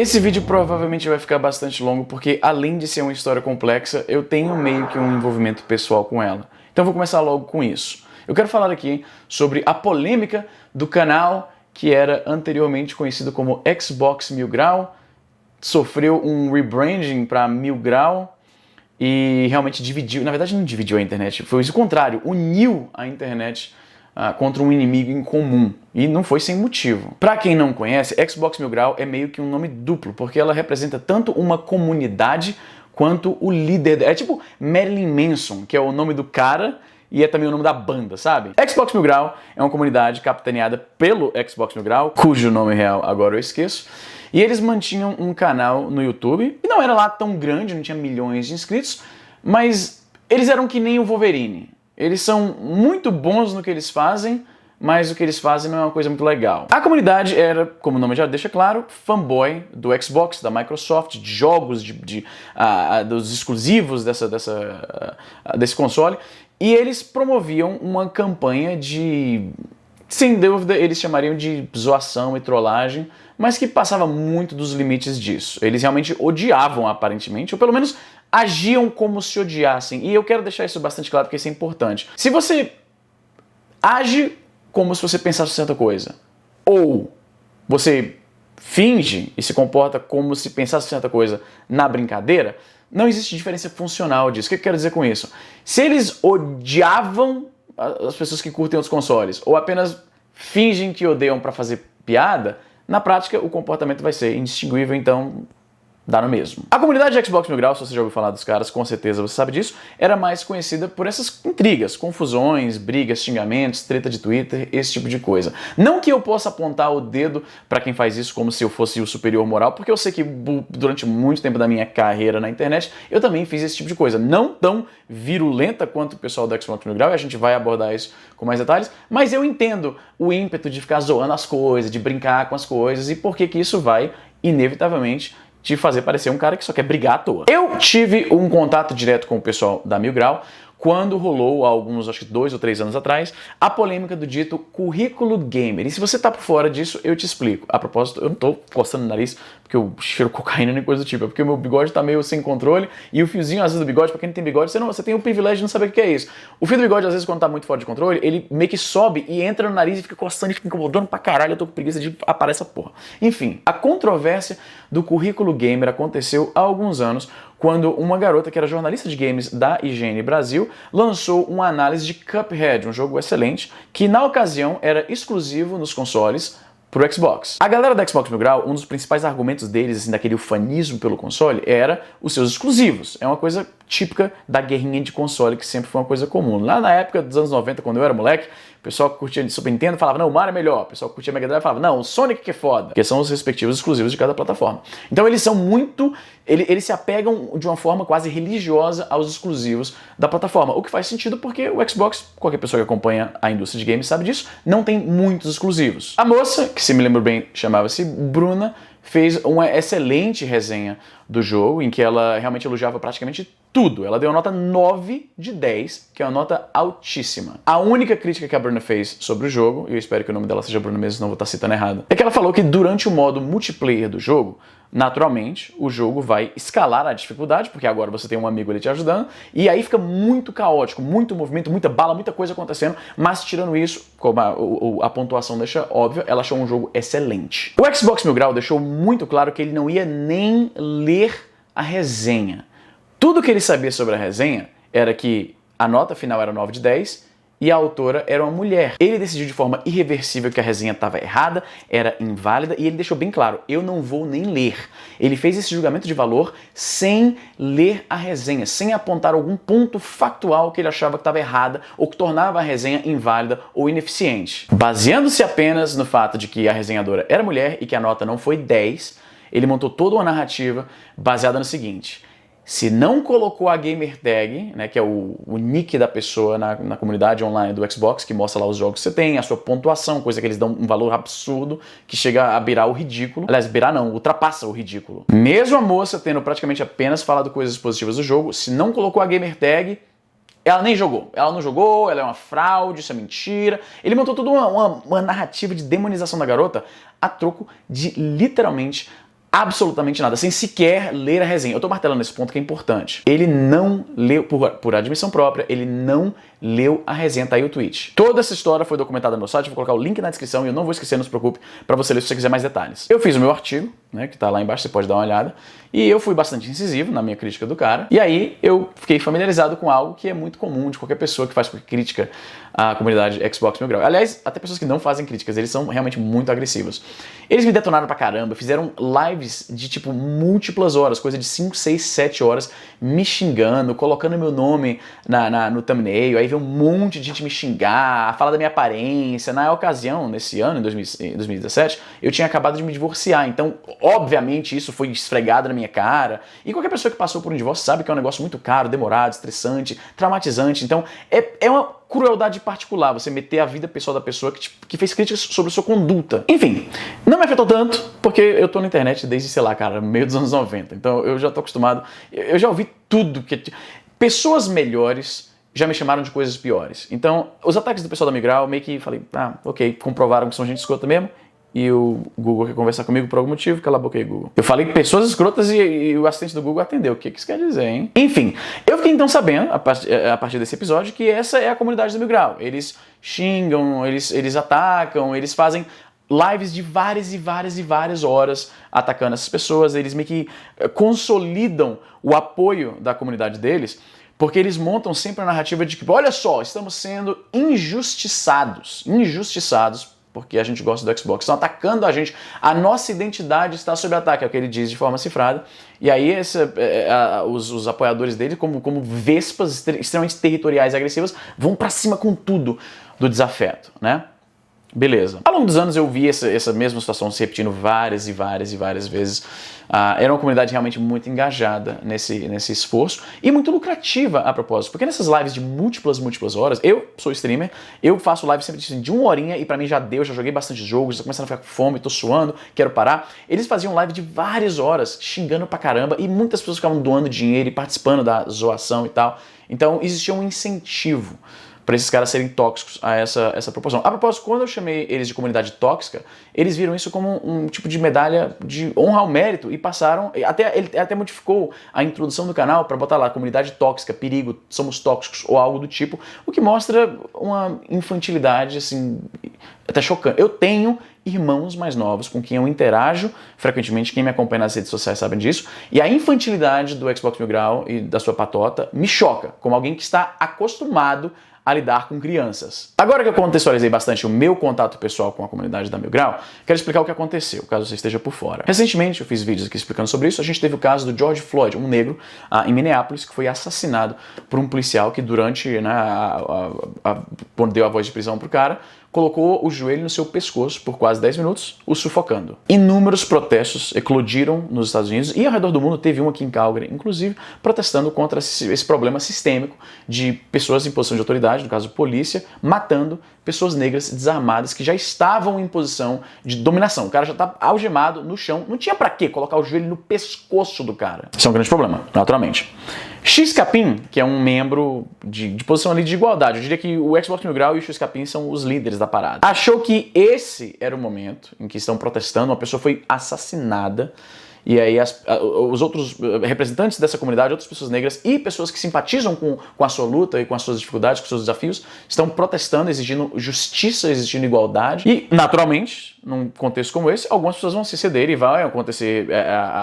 Esse vídeo provavelmente vai ficar bastante longo porque, além de ser uma história complexa, eu tenho meio que um envolvimento pessoal com ela. Então vou começar logo com isso. Eu quero falar aqui sobre a polêmica do canal que era anteriormente conhecido como Xbox Mil Grau, sofreu um rebranding para Mil Grau e realmente dividiu, na verdade não dividiu a internet, foi o contrário, uniu a internet contra um inimigo em comum, e não foi sem motivo. Para quem não conhece, Xbox Mil Grau é meio que um nome duplo, porque ela representa tanto uma comunidade quanto o líder, é tipo Marilyn Manson, que é o nome do cara e é também o nome da banda, sabe? Xbox Mil Grau é uma comunidade capitaneada pelo Xbox Mil Grau, cujo nome real agora eu esqueço, e eles mantinham um canal no YouTube, e não era lá tão grande, não tinha milhões de inscritos, mas eles eram que nem o Wolverine. Eles são muito bons no que eles fazem, mas o que eles fazem não é uma coisa muito legal. A comunidade era, como o nome já deixa claro, fanboy do Xbox, da Microsoft, de jogos, dos exclusivos desse console, e eles promoviam uma campanha de, sem dúvida, eles chamariam de zoação e trollagem, mas que passava muito dos limites disso. Eles realmente odiavam, aparentemente, ou pelo menos agiam como se odiassem. E eu quero deixar isso bastante claro porque isso é importante. Se você age como se você pensasse certa coisa, ou você finge e se comporta como se pensasse certa coisa na brincadeira, não existe diferença funcional disso. O que eu quero dizer com isso? Se eles odiavam as pessoas que curtem os consoles, ou apenas fingem que odeiam para fazer piada, na prática o comportamento vai ser indistinguível, então dá no mesmo. A comunidade de Xbox Mil Grau, se você já ouviu falar dos caras, com certeza você sabe disso, era mais conhecida por essas intrigas, confusões, brigas, xingamentos, treta de Twitter, esse tipo de coisa. Não que eu possa apontar o dedo pra quem faz isso como se eu fosse o superior moral, porque eu sei que durante muito tempo da minha carreira na internet, eu também fiz esse tipo de coisa. Não tão virulenta quanto o pessoal do Xbox Mil Grau, e a gente vai abordar isso com mais detalhes, mas eu entendo o ímpeto de ficar zoando as coisas, de brincar com as coisas, e por que que isso vai, inevitavelmente, te fazer parecer um cara que só quer brigar à toa. Eu tive um contato direto com o pessoal da Mil Grau quando rolou, há alguns, acho que 2 ou 3 anos atrás, a polêmica do dito currículo gamer. E se você tá por fora disso, eu te explico. A propósito, eu não tô coçando o nariz porque eu cheiro cocaína nem coisa do tipo, é porque o meu bigode tá meio sem controle e o fiozinho, às vezes, do bigode, pra quem não tem bigode, você tem o privilégio de não saber o que é isso. O fio do bigode, às vezes, quando tá muito fora de controle, ele meio que sobe e entra no nariz e fica coçando e fica incomodando pra caralho, eu tô com preguiça de aparecer essa porra. Enfim, a controvérsia do currículo gamer aconteceu há alguns anos, quando uma garota que era jornalista de games da IGN Brasil lançou uma análise de Cuphead, um jogo excelente, que na ocasião era exclusivo nos consoles pro Xbox. A galera da Xbox Mil Grau, um dos principais argumentos deles, assim, daquele ufanismo pelo console, era os seus exclusivos. É uma coisa típica da guerrinha de console, que sempre foi uma coisa comum. Lá na época dos anos 90, quando eu era moleque, o pessoal que curtia de Super Nintendo falava, não, o Mario é melhor. O pessoal que curtia Mega Drive falava, não, o Sonic que é foda. Que são os respectivos exclusivos de cada plataforma. Então eles são muito... Eles se apegam de uma forma quase religiosa aos exclusivos da plataforma. O que faz sentido porque o Xbox, qualquer pessoa que acompanha a indústria de games sabe disso, não tem muitos exclusivos. A moça, que se me lembro bem chamava-se Bruna, fez uma excelente resenha do jogo, em que ela realmente elogiava praticamente tudo. Ela deu a nota 9 de 10, que é uma nota altíssima. A única crítica que a Bruna fez sobre o jogo, e eu espero que o nome dela seja Bruna mesmo, senão eu vou estar citando errado, é que ela falou que durante o modo multiplayer do jogo, naturalmente, o jogo vai escalar a dificuldade, porque agora você tem um amigo ali te ajudando, e aí fica muito caótico, muito movimento, muita bala, muita coisa acontecendo, mas tirando isso, como a pontuação deixa óbvio, ela achou um jogo excelente. O Xbox Mil Grau deixou muito claro que ele não ia nem ler a resenha. Tudo que ele sabia sobre a resenha era que a nota final era 9 de 10, e a autora era uma mulher. Ele decidiu de forma irreversível que a resenha estava errada, era inválida, e ele deixou bem claro, eu não vou nem ler. Ele fez esse julgamento de valor sem ler a resenha, sem apontar algum ponto factual que ele achava que estava errada ou que tornava a resenha inválida ou ineficiente. Baseando-se apenas no fato de que a resenhadora era mulher e que a nota não foi 10, ele montou toda uma narrativa baseada no seguinte: se não colocou a gamer tag, né, que é o nick da pessoa na comunidade online do Xbox, que mostra lá os jogos que você tem, a sua pontuação, coisa que eles dão um valor absurdo, que chega a beirar o ridículo. Aliás, beirar não, ultrapassa o ridículo. Mesmo a moça tendo praticamente apenas falado coisas positivas do jogo, se não colocou a gamer tag, ela nem jogou. Ela não jogou, ela é uma fraude, isso é mentira. Ele montou toda uma narrativa de demonização da garota a troco de, literalmente, absolutamente nada, sem sequer ler a resenha. Eu tô martelando nesse ponto que é importante. Ele não leu, por admissão própria, ele não leu a resenha, tá aí o tweet. Toda essa história foi documentada no meu site, vou colocar o link na descrição e eu não vou esquecer, não se preocupe, pra você ler se você quiser mais detalhes. Eu fiz o meu artigo, né, que tá lá embaixo, você pode dar uma olhada, e eu fui bastante incisivo na minha crítica do cara, e aí eu fiquei familiarizado com algo que é muito comum de qualquer pessoa que faz crítica à comunidade Xbox Mil Grau. Aliás, até pessoas que não fazem críticas, eles são realmente muito agressivos. Eles me detonaram pra caramba, fizeram lives de tipo múltiplas horas, coisa de 5, 6, 7 horas, me xingando, colocando meu nome no thumbnail, aí veio um monte de gente me xingar, falar da minha aparência. Na ocasião, nesse ano, em 2017, eu tinha acabado de me divorciar, então obviamente isso foi esfregado na minha cara, e qualquer pessoa que passou por um divórcio sabe que é um negócio muito caro, demorado, estressante, traumatizante, então é uma crueldade particular você meter a vida pessoal da pessoa que fez críticas sobre a sua conduta. Enfim, não me afetou tanto, porque eu tô na internet desde, sei lá, cara, meio dos anos 90, então eu já tô acostumado, eu já ouvi tudo que... Pessoas melhores já me chamaram de coisas piores. Então, os ataques do pessoal da Migral, meio que falei, ok, comprovaram que são gente escrota mesmo, e o Google quer conversar comigo por algum motivo, cala a boca aí, Google. Eu falei pessoas escrotas e o assistente do Google atendeu. O que isso quer dizer, hein? Enfim, eu fiquei então sabendo, a partir desse episódio, que essa é a comunidade do Migral. Eles xingam, eles atacam, eles fazem lives de várias horas atacando essas pessoas. Eles meio que consolidam o apoio da comunidade deles, porque eles montam sempre a narrativa de que, olha só, estamos sendo injustiçados, porque a gente gosta do Xbox, estão atacando a gente, a nossa identidade está sob ataque, é o que ele diz de forma cifrada, e aí os apoiadores dele, como vespas extremamente territoriais e agressivas, vão pra cima com tudo do desafeto, né? Beleza. Ao longo dos anos eu vi essa mesma situação se repetindo várias vezes. Era uma comunidade realmente muito engajada nesse esforço e muito lucrativa a propósito, porque nessas lives de múltiplas horas, eu sou streamer, eu faço live sempre de 1 horinha e pra mim já deu, já joguei bastante jogos, já tô começando a ficar com fome, tô suando, quero parar. Eles faziam live de várias horas, xingando pra caramba, e muitas pessoas ficavam doando dinheiro e participando da zoação e tal. Então existia um incentivo para esses caras serem tóxicos a essa proporção. A propósito, quando eu chamei eles de comunidade tóxica, eles viram isso como um tipo de medalha de honra ao mérito e passaram... Ele até modificou a introdução do canal para botar lá comunidade tóxica, perigo, somos tóxicos ou algo do tipo, o que mostra uma infantilidade assim até chocante. Eu tenho irmãos mais novos com quem eu interajo frequentemente, quem me acompanha nas redes sociais sabe disso, e a infantilidade do Xbox Mil Grau e da sua patota me choca, como alguém que está acostumado a lidar com crianças. Agora que eu contextualizei bastante o meu contato pessoal com a comunidade da Mil Grau, quero explicar o que aconteceu, caso você esteja por fora. Recentemente, eu fiz vídeos aqui explicando sobre isso, a gente teve o caso do George Floyd, um negro em Minneapolis, que foi assassinado por um policial que durante, quando deu a voz de prisão pro cara, colocou o joelho no seu pescoço por quase 10 minutos, o sufocando. Inúmeros protestos eclodiram nos Estados Unidos e ao redor do mundo, teve um aqui em Calgary, inclusive, protestando contra esse problema sistêmico de pessoas em posição de autoridade, no caso polícia, matando pessoas negras desarmadas que já estavam em posição de dominação. O cara já tá algemado no chão, não tinha pra que colocar o joelho no pescoço do cara. Isso é um grande problema, naturalmente. X-Capim, que é um membro de posição ali de igualdade, eu diria que o Xbox Mil Grau e o X-Capim são os líderes da parada, achou que esse era o momento em que estão protestando, uma pessoa foi assassinada, e aí os outros representantes dessa comunidade, outras pessoas negras e pessoas que simpatizam com a sua luta e com as suas dificuldades, com os seus desafios, estão protestando, exigindo justiça, exigindo igualdade. E, naturalmente, num contexto como esse, algumas pessoas vão se ceder e vai acontecer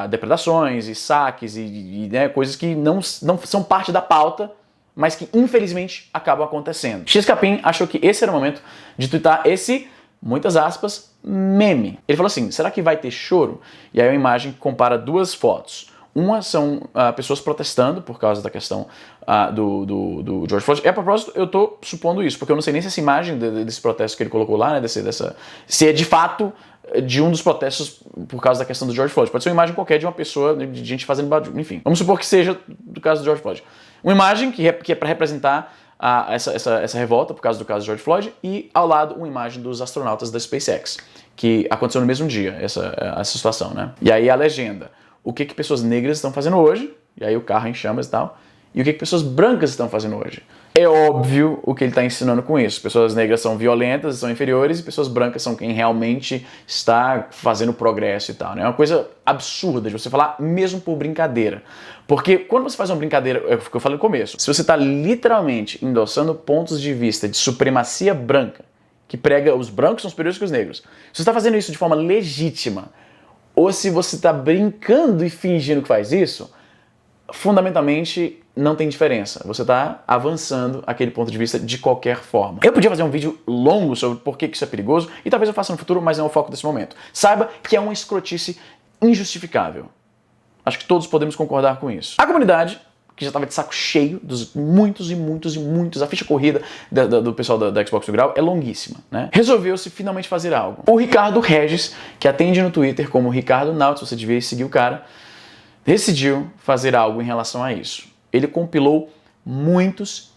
depredações e saques e coisas que não são parte da pauta, mas que, infelizmente, acabam acontecendo. X-Capim achou que esse era o momento de twittar esse, muitas aspas, meme. Ele falou assim, será que vai ter choro? E aí a imagem compara duas fotos. Uma são pessoas protestando por causa da questão do George Floyd. E a propósito, eu tô supondo isso, porque eu não sei nem se essa imagem desse protesto que ele colocou lá, né, se é de fato de um dos protestos por causa da questão do George Floyd. Pode ser uma imagem qualquer de uma pessoa, de gente fazendo barulho, enfim. Vamos supor que seja do caso do George Floyd. Uma imagem que é para representar essa revolta por causa do caso do George Floyd, e ao lado uma imagem dos astronautas da SpaceX, que aconteceu no mesmo dia, essa situação, né? E aí a legenda, o que pessoas negras estão fazendo hoje, e aí o carro em chamas e tal, E o que pessoas brancas estão fazendo hoje? É óbvio o que ele está ensinando com isso. Pessoas negras são violentas, são inferiores, e pessoas brancas são quem realmente está fazendo progresso e tal, né? É uma coisa absurda de você falar, mesmo por brincadeira. Porque quando você faz uma brincadeira, é o que eu falei no começo, se você está literalmente endossando pontos de vista de supremacia branca, que prega os brancos são superiores que os negros, se você está fazendo isso de forma legítima, ou se você está brincando e fingindo que faz isso, fundamentalmente não tem diferença. Você está avançando aquele ponto de vista de qualquer forma. Eu podia fazer um vídeo longo sobre por que isso é perigoso, e talvez eu faça no futuro, mas não é o foco desse momento. Saiba que é uma escrotice injustificável. Acho que todos podemos concordar com isso. A comunidade, que já estava de saco cheio dos muitos, a ficha corrida do pessoal da Xbox Mil Grau é longuíssima, né? Resolveu-se finalmente fazer algo. O Ricardo Regis, que atende no Twitter como Ricardo Nautilus, você devia seguir o cara, decidiu fazer algo em relação a isso. Ele compilou muitos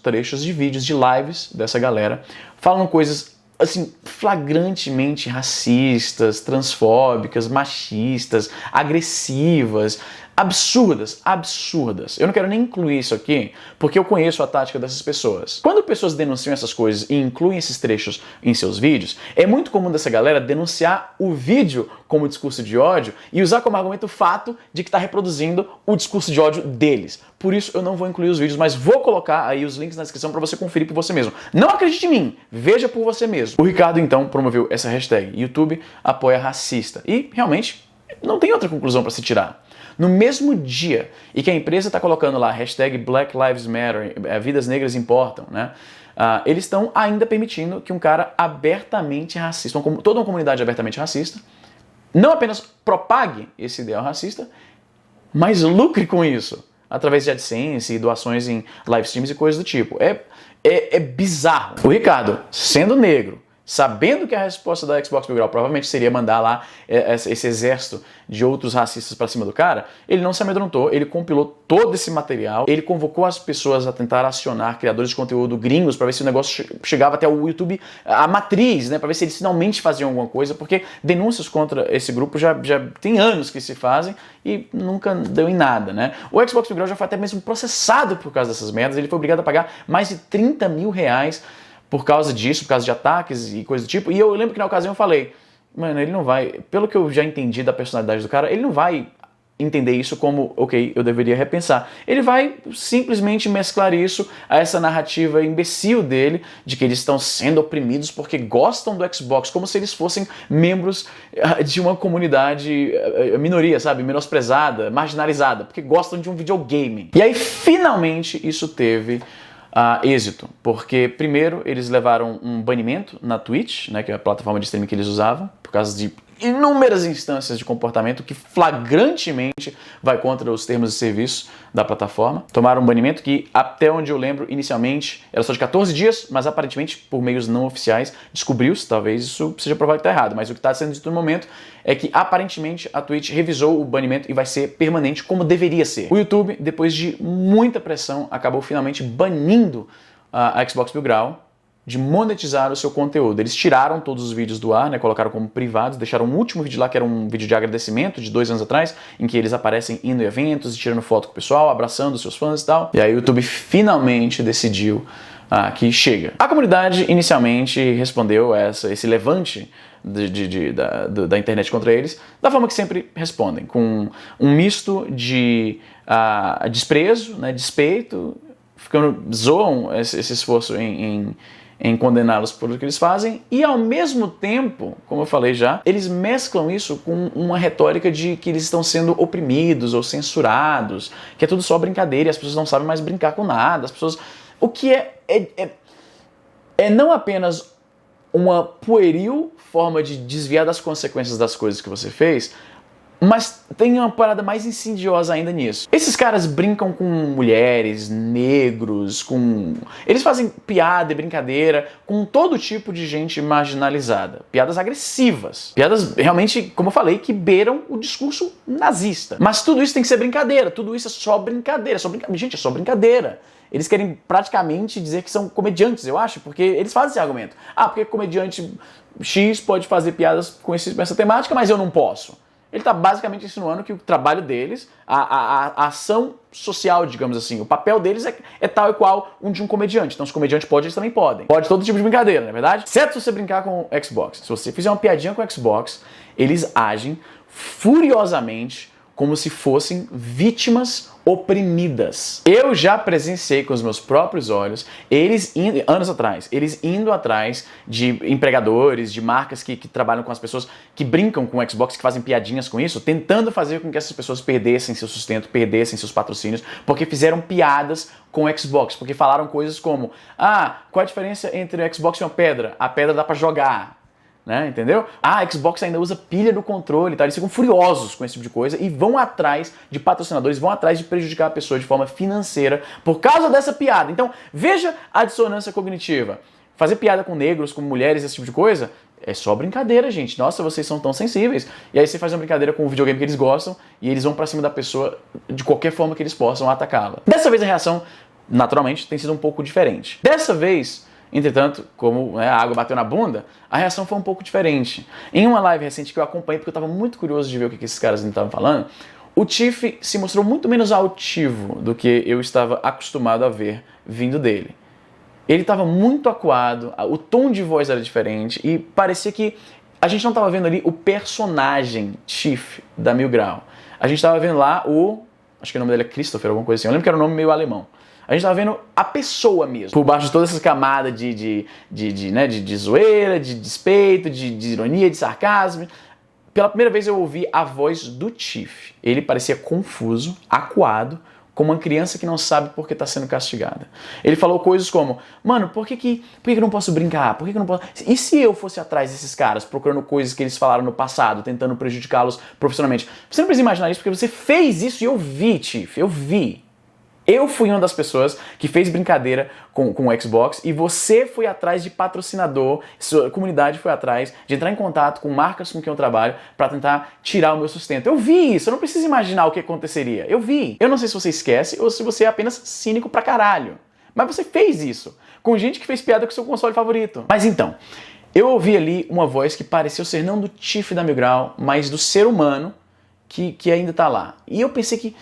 trechos de vídeos, de lives dessa galera, falando coisas assim, flagrantemente racistas, transfóbicas, machistas, agressivas, absurdas. Eu não quero nem incluir isso aqui, porque eu conheço a tática dessas pessoas. Quando pessoas denunciam essas coisas e incluem esses trechos em seus vídeos, é muito comum dessa galera denunciar o vídeo como discurso de ódio e usar como argumento o fato de que está reproduzindo o discurso de ódio deles. Por isso eu não vou incluir os vídeos, mas vou colocar aí os links na descrição para você conferir por você mesmo. Não acredite em mim, veja por você mesmo. O Ricardo então promoveu essa hashtag YouTube apoia racista e realmente não tem outra conclusão para se tirar. No mesmo dia em que a empresa está colocando lá a hashtag Black Lives Matter, vidas negras importam, né? Eles estão ainda permitindo que um cara abertamente racista, toda uma comunidade abertamente racista, não apenas propague esse ideal racista, mas lucre com isso, através de AdSense e doações em live streams e coisas do tipo. É bizarro. O Ricardo, sendo negro, sabendo que a resposta da Xbox Mil Grau provavelmente seria mandar lá esse exército de outros racistas pra cima do cara, ele não se amedrontou, ele compilou todo esse material, ele convocou as pessoas a tentar acionar criadores de conteúdo gringos pra ver se o negócio chegava até o YouTube, a matriz, né, pra ver se eles finalmente faziam alguma coisa, porque denúncias contra esse grupo já tem anos que se fazem e nunca deu em nada, né? O Xbox Mil Grau já foi até mesmo processado por causa dessas merdas, ele foi obrigado a pagar mais de 30 mil reais por causa disso, por causa de ataques e coisa do tipo. E eu lembro que na ocasião eu falei, mano, ele não vai, pelo que eu já entendi da personalidade do cara, ele não vai entender isso como, ok, eu deveria repensar. Ele vai simplesmente mesclar isso a essa narrativa imbecil dele, de que eles estão sendo oprimidos porque gostam do Xbox, como se eles fossem membros de uma comunidade, minoria, sabe, menosprezada, marginalizada, porque gostam de um videogame. E aí, finalmente, isso teve êxito, porque primeiro eles levaram um banimento na Twitch, né, que é a plataforma de streaming que eles usavam, por causa de inúmeras instâncias de comportamento que flagrantemente vai contra os termos de serviço da plataforma. Tomaram um banimento que, até onde eu lembro, inicialmente era só de 14 dias, mas aparentemente, por meios não oficiais, descobriu-se, talvez isso seja provado que está errado, mas o que está sendo dito no momento é que, aparentemente, a Twitch revisou o banimento e vai ser permanente como deveria ser. O YouTube, depois de muita pressão, acabou finalmente banindo a Xbox Mil Grau de monetizar o seu conteúdo. Eles tiraram todos os vídeos do ar, né, colocaram como privados, deixaram um último vídeo lá, que era um vídeo de agradecimento de 2 anos atrás, em que eles aparecem indo em eventos, tirando foto com o pessoal, abraçando os seus fãs e tal. E aí o YouTube finalmente decidiu que chega. A comunidade inicialmente respondeu a esse levante da internet contra eles da forma que sempre respondem, com um misto de desprezo, né, despeito, zoam esse esforço em condená-los por o que eles fazem, e ao mesmo tempo, como eu falei já, eles mesclam isso com uma retórica de que eles estão sendo oprimidos ou censurados, que é tudo só brincadeira e as pessoas não sabem mais brincar com nada, as pessoas... O que é não apenas uma pueril forma de desviar das consequências das coisas que você fez, mas tem uma parada mais insidiosa ainda nisso. Esses caras brincam com mulheres, negros, eles fazem piada e brincadeira com todo tipo de gente marginalizada. Piadas agressivas. Piadas, realmente, como eu falei, que beiram o discurso nazista. Mas tudo isso tem que ser brincadeira. Tudo isso é só brincadeira. Gente, é só brincadeira. Eles querem praticamente dizer que são comediantes, eu acho, porque eles fazem esse argumento. Porque comediante X pode fazer piadas com essa temática, mas eu não posso. Ele está basicamente insinuando que o trabalho deles, a ação social, digamos assim, o papel deles é tal e qual de um comediante. Então, se o comediante pode, eles também podem. Pode todo tipo de brincadeira, não é verdade? Certo se você brincar com o Xbox. Se você fizer uma piadinha com o Xbox, eles agem furiosamente como se fossem vítimas oprimidas. Eu já presenciei com os meus próprios olhos, anos atrás, eles indo atrás de empregadores, de marcas que trabalham com as pessoas, que brincam com o Xbox, que fazem piadinhas com isso, tentando fazer com que essas pessoas perdessem seu sustento, perdessem seus patrocínios, porque fizeram piadas com o Xbox, porque falaram coisas como: qual a diferença entre o Xbox e uma pedra? A pedra dá pra jogar. Né, entendeu? A Xbox ainda usa pilha no controle, tá? Eles ficam furiosos com esse tipo de coisa e vão atrás de patrocinadores, vão atrás de prejudicar a pessoa de forma financeira por causa dessa piada. Então, veja a dissonância cognitiva. Fazer piada com negros, com mulheres, esse tipo de coisa, é só brincadeira, gente. Nossa, vocês são tão sensíveis. E aí você faz uma brincadeira com o videogame que eles gostam e eles vão pra cima da pessoa de qualquer forma que eles possam atacá-la. Dessa vez a reação, naturalmente, tem sido um pouco diferente. Dessa vez, entretanto, como a água bateu na bunda, a reação foi um pouco diferente. Em uma live recente que eu acompanhei, porque eu estava muito curioso de ver o que esses caras estavam falando, o Tiff se mostrou muito menos altivo do que eu estava acostumado a ver vindo dele. Ele estava muito acuado, o tom de voz era diferente e parecia que a gente não estava vendo ali o personagem Tiff da Mil Grau. A gente estava vendo lá acho que o nome dele é Christopher, alguma coisa assim. Eu lembro que era um nome meio alemão. A gente tava vendo a pessoa mesmo, por baixo de todas essas camadas de zoeira, de despeito, de ironia, de sarcasmo. Pela primeira vez eu ouvi a voz do Tiff. Ele parecia confuso, acuado, como uma criança que não sabe por que está sendo castigada. Ele falou coisas como: mano, por que eu não posso brincar? Por que eu não posso... E se eu fosse atrás desses caras, procurando coisas que eles falaram no passado, tentando prejudicá-los profissionalmente? Você não precisa imaginar isso, porque você fez isso e eu vi, Tiff, eu vi. Eu fui uma das pessoas que fez brincadeira com o Xbox e você foi atrás de patrocinador, sua comunidade foi atrás de entrar em contato com marcas com quem eu trabalho para tentar tirar o meu sustento. Eu vi isso, eu não preciso imaginar o que aconteceria. Eu vi. Eu não sei se você esquece ou se você é apenas cínico pra caralho. Mas você fez isso com gente que fez piada com seu console favorito. Mas então, eu ouvi ali uma voz que pareceu ser não do Tiff da Mil Grau, mas do ser humano que ainda tá lá. E eu pensei que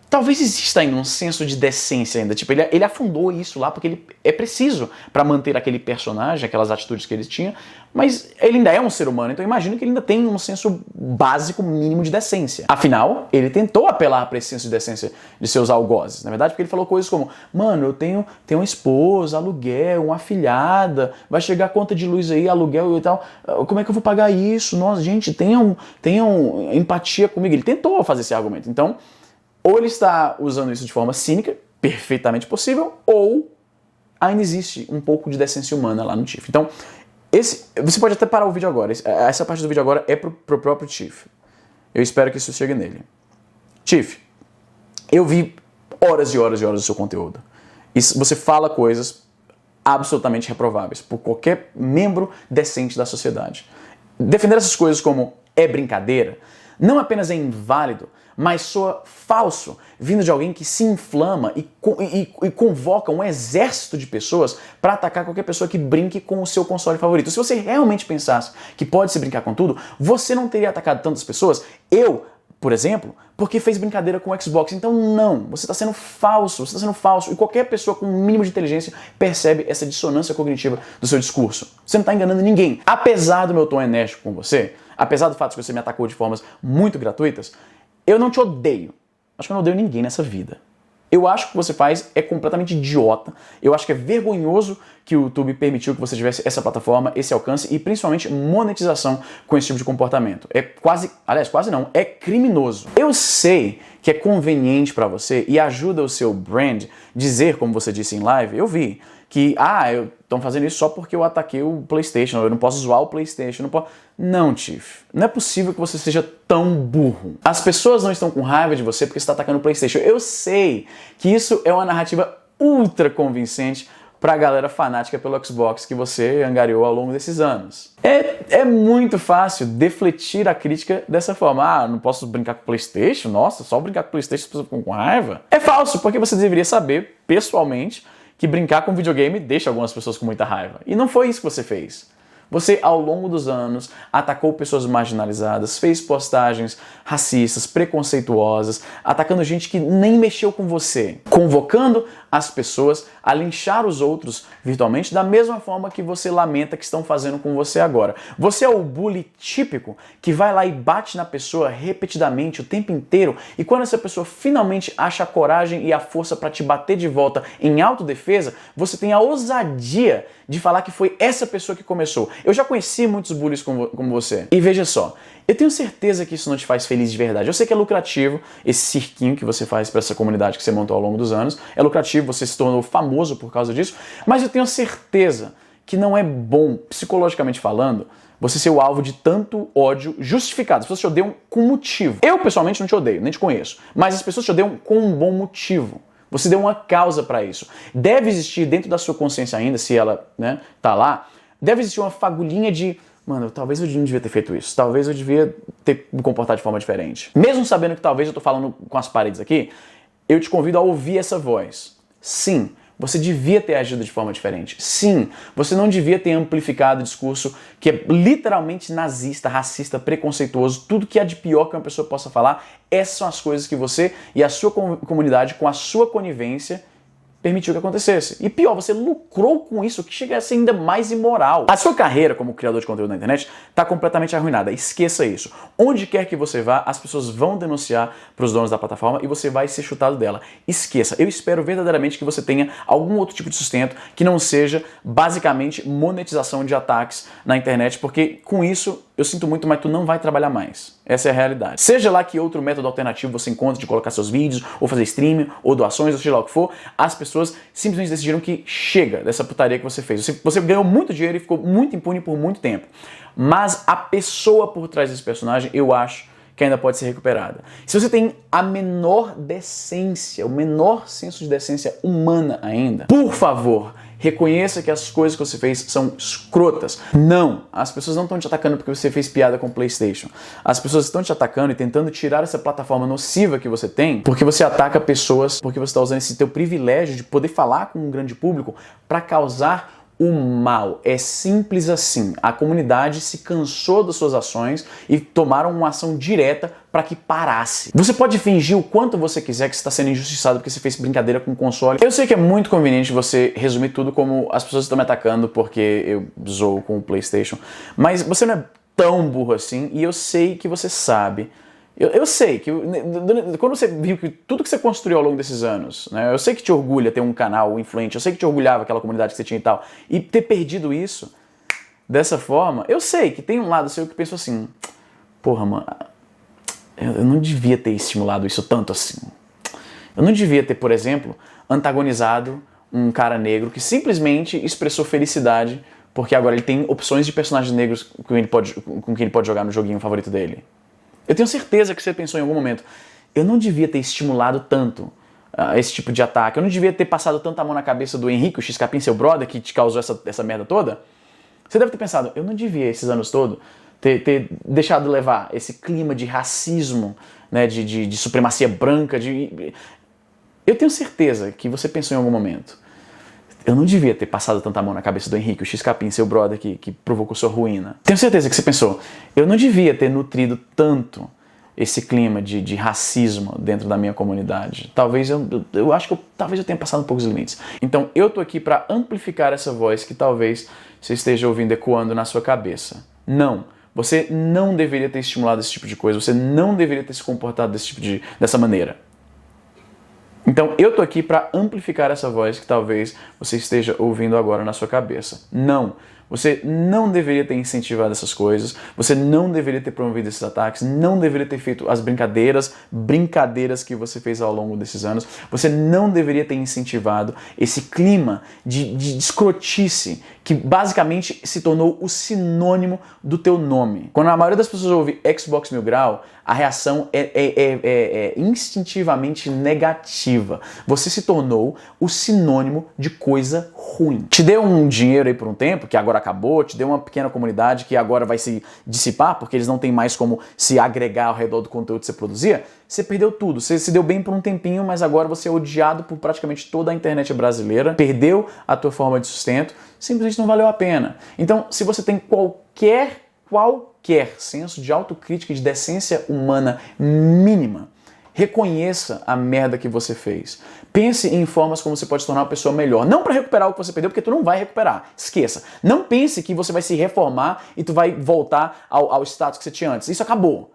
talvez exista ainda um senso de decência ainda. Tipo, ele afundou isso lá porque ele é preciso para manter aquele personagem, aquelas atitudes que ele tinha, mas ele ainda é um ser humano, então eu imagino que ele ainda tem um senso básico mínimo de decência. Afinal, ele tentou apelar para esse senso de decência de seus algozes, na verdade, porque ele falou coisas como: mano, eu tenho uma esposa, aluguel, uma afilhada, vai chegar a conta de luz aí, aluguel e tal, como é que eu vou pagar isso? Nossa, gente, tenham empatia comigo. Ele tentou fazer esse argumento, então ou ele está usando isso de forma cínica, perfeitamente possível, ou ainda existe um pouco de decência humana lá no Tiff. Então, você pode até parar o vídeo agora. Essa parte do vídeo agora é pro próprio Tiff. Eu espero que isso chegue nele. Tiff, eu vi horas e horas e horas do seu conteúdo. E você fala coisas absolutamente reprováveis por qualquer membro decente da sociedade. Defender essas coisas como é brincadeira não apenas é inválido, mas soa falso, vindo de alguém que se inflama e convoca um exército de pessoas para atacar qualquer pessoa que brinque com o seu console favorito. Se você realmente pensasse que pode se brincar com tudo, você não teria atacado tantas pessoas. Eu, por exemplo, porque fez brincadeira com o Xbox. Então não, você está sendo falso, e qualquer pessoa com um mínimo de inteligência percebe essa dissonância cognitiva do seu discurso. Você não está enganando ninguém. Apesar do meu tom enérgico com você, apesar do fato de que você me atacou de formas muito gratuitas, eu não te odeio. Acho que eu não odeio ninguém nessa vida. Eu acho que o que você faz é completamente idiota. Eu acho que é vergonhoso que o YouTube permitiu que você tivesse essa plataforma, esse alcance e principalmente monetização com esse tipo de comportamento. É quase não, é criminoso. Eu sei que é conveniente para você e ajuda o seu brand dizer, como você disse em live, eu vi, que, estão fazendo isso só porque eu ataquei o PlayStation, eu não posso zoar o PlayStation, Não, Tiff, não é possível que você seja tão burro. As pessoas não estão com raiva de você porque você está atacando o PlayStation. Eu sei que isso é uma narrativa ultra convincente pra galera fanática pelo Xbox que você angariou ao longo desses anos. É muito fácil defletir a crítica dessa forma. Não posso brincar com o PlayStation? Nossa, só brincar com o PlayStation as pessoas ficam com raiva? É falso, porque você deveria saber, pessoalmente, que brincar com videogame deixa algumas pessoas com muita raiva. E não foi isso que você fez. Você, ao longo dos anos, atacou pessoas marginalizadas, fez postagens racistas, preconceituosas, atacando gente que nem mexeu com você, convocando as pessoas a linchar os outros virtualmente da mesma forma que você lamenta que estão fazendo com você agora. Você é o bully típico que vai lá e bate na pessoa repetidamente o tempo inteiro, e quando essa pessoa finalmente acha a coragem e a força para te bater de volta em autodefesa, você tem a ousadia de falar que foi essa pessoa que começou. Eu já conheci muitos bullies como você. E veja só, eu tenho certeza que isso não te faz feliz de verdade. Eu sei que é lucrativo esse cirquinho que você faz para essa comunidade que você montou ao longo dos anos. É lucrativo, você se tornou famoso por causa disso. Mas eu tenho certeza que não é bom, psicologicamente falando, você ser o alvo de tanto ódio justificado. As pessoas te odeiam com motivo. Eu, pessoalmente, não te odeio, nem te conheço. Mas as pessoas te odeiam com um bom motivo. Você deu uma causa para isso. Deve existir dentro da sua consciência ainda, se ela, né, tá lá, deve existir uma fagulhinha de, mano, talvez eu não devia ter feito isso, talvez eu devia ter me comportado de forma diferente. Mesmo sabendo que talvez eu tô falando com as paredes aqui, eu te convido a ouvir essa voz. Sim, você devia ter agido de forma diferente. Sim, você não devia ter amplificado o discurso que é literalmente nazista, racista, preconceituoso, tudo que há de pior que uma pessoa possa falar. Essas são as coisas que você e a sua comunidade, com a sua conivência, permitiu que acontecesse. E pior, você lucrou com isso, que chega a ser ainda mais imoral. A sua carreira como criador de conteúdo na internet está completamente arruinada. Esqueça isso. Onde quer que você vá, as pessoas vão denunciar para os donos da plataforma e você vai ser chutado dela. Esqueça. Eu espero verdadeiramente que você tenha algum outro tipo de sustento que não seja basicamente monetização de ataques na internet, porque com isso, eu sinto muito, mas tu não vai trabalhar mais. Essa é a realidade. Seja lá que outro método alternativo você encontre de colocar seus vídeos, ou fazer streaming, ou doações, ou seja lá o que for, as pessoas simplesmente decidiram que chega dessa putaria que você fez. Você ganhou muito dinheiro e ficou muito impune por muito tempo. Mas a pessoa por trás desse personagem, eu acho que ainda pode ser recuperada. Se você tem a menor decência, o menor senso de decência humana ainda, por favor, reconheça que as coisas que você fez são escrotas. Não, as pessoas não estão te atacando porque você fez piada com o PlayStation. As pessoas estão te atacando e tentando tirar essa plataforma nociva que você tem porque você ataca pessoas, porque você está usando esse teu privilégio de poder falar com um grande público para causar o mal. É simples assim. A comunidade se cansou das suas ações e tomaram uma ação direta para que parasse. Você pode fingir o quanto você quiser que você está sendo injustiçado porque você fez brincadeira com o console. Eu sei que é muito conveniente você resumir tudo como as pessoas estão me atacando porque eu zoo com o PlayStation, mas você não é tão burro assim e eu sei que você sabe. Eu sei que quando você viu que tudo que você construiu ao longo desses anos, né, eu sei que te orgulha ter um canal influente, eu sei que te orgulhava aquela comunidade que você tinha e tal, e ter perdido isso dessa forma, eu sei que tem um lado seu que pensou assim, porra, mano, eu não devia ter estimulado isso tanto assim. Eu não devia ter, por exemplo, antagonizado um cara negro que simplesmente expressou felicidade porque agora ele tem opções de personagens negros com quem ele pode jogar no joguinho favorito dele. Eu tenho certeza que você pensou em algum momento, eu não devia ter estimulado tanto esse tipo de ataque, eu não devia ter passado tanta mão na cabeça do Henrique, o X-Capim, seu brother, que te causou essa merda toda. Você deve ter pensado, eu não devia esses anos todos ter deixado levar esse clima de racismo, né, de supremacia branca. Eu tenho certeza que você pensou em algum momento, eu não devia ter passado tanta mão na cabeça do Henrique, o X-Capim, seu brother, que provocou sua ruína. Tenho certeza que você pensou, eu não devia ter nutrido tanto esse clima de racismo dentro da minha comunidade. Talvez eu acho que talvez eu tenha passado um pouco os limites. Então eu tô aqui para amplificar essa voz que talvez você esteja ouvindo ecoando na sua cabeça. Não, você não deveria ter estimulado esse tipo de coisa, você não deveria ter se comportado dessa maneira. Então eu tô aqui para amplificar essa voz que talvez você esteja ouvindo agora na sua cabeça. Não, você não deveria ter incentivado essas coisas, você não deveria ter promovido esses ataques, não deveria ter feito as brincadeiras que você fez ao longo desses anos, você não deveria ter incentivado esse clima de escrotice que basicamente se tornou o sinônimo do teu nome. Quando a maioria das pessoas ouve Xbox Mil Grau, a reação é instintivamente negativa. Você se tornou o sinônimo de coisa ruim. Te deu um dinheiro aí por um tempo, que agora acabou, te deu uma pequena comunidade que agora vai se dissipar, porque eles não têm mais como se agregar ao redor do conteúdo que você produzia. você perdeu tudo. Você se deu bem por um tempinho, mas agora você é odiado por praticamente toda a internet brasileira, perdeu a tua forma de sustento, simplesmente não valeu a pena. Então, se você tem qualquer senso de autocrítica e de decência humana mínima, reconheça a merda que você fez. Pense em formas como você pode se tornar uma pessoa melhor. Não para recuperar o que você perdeu, porque tu não vai recuperar. Esqueça. Não pense que você vai se reformar e tu vai voltar ao status que você tinha antes. Isso acabou.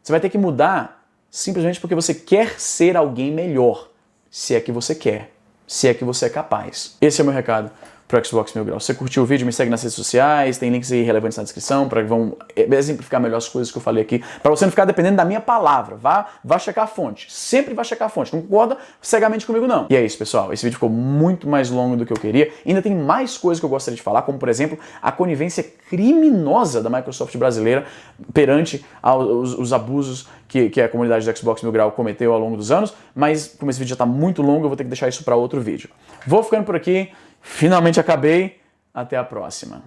Você vai ter que mudar simplesmente porque você quer ser alguém melhor. Se é que você quer. Se é que você é capaz. Esse é o meu recado pro Xbox Mil Graus. Se você curtiu o vídeo, me segue nas redes sociais, tem links aí relevantes na descrição para que vão exemplificar melhor as coisas que eu falei aqui, para você não ficar dependendo da minha palavra. Vá checar a fonte. Sempre vá checar a fonte. Não concorda cegamente comigo, não. E é isso, pessoal. Esse vídeo ficou muito mais longo do que eu queria. Ainda tem mais coisas que eu gostaria de falar, como, por exemplo, a conivência criminosa da Microsoft brasileira perante os abusos que a comunidade do Xbox Mil Grau cometeu ao longo dos anos, mas como esse vídeo já está muito longo, eu vou ter que deixar isso para outro vídeo. Vou ficando por aqui. Finalmente acabei. Até a próxima.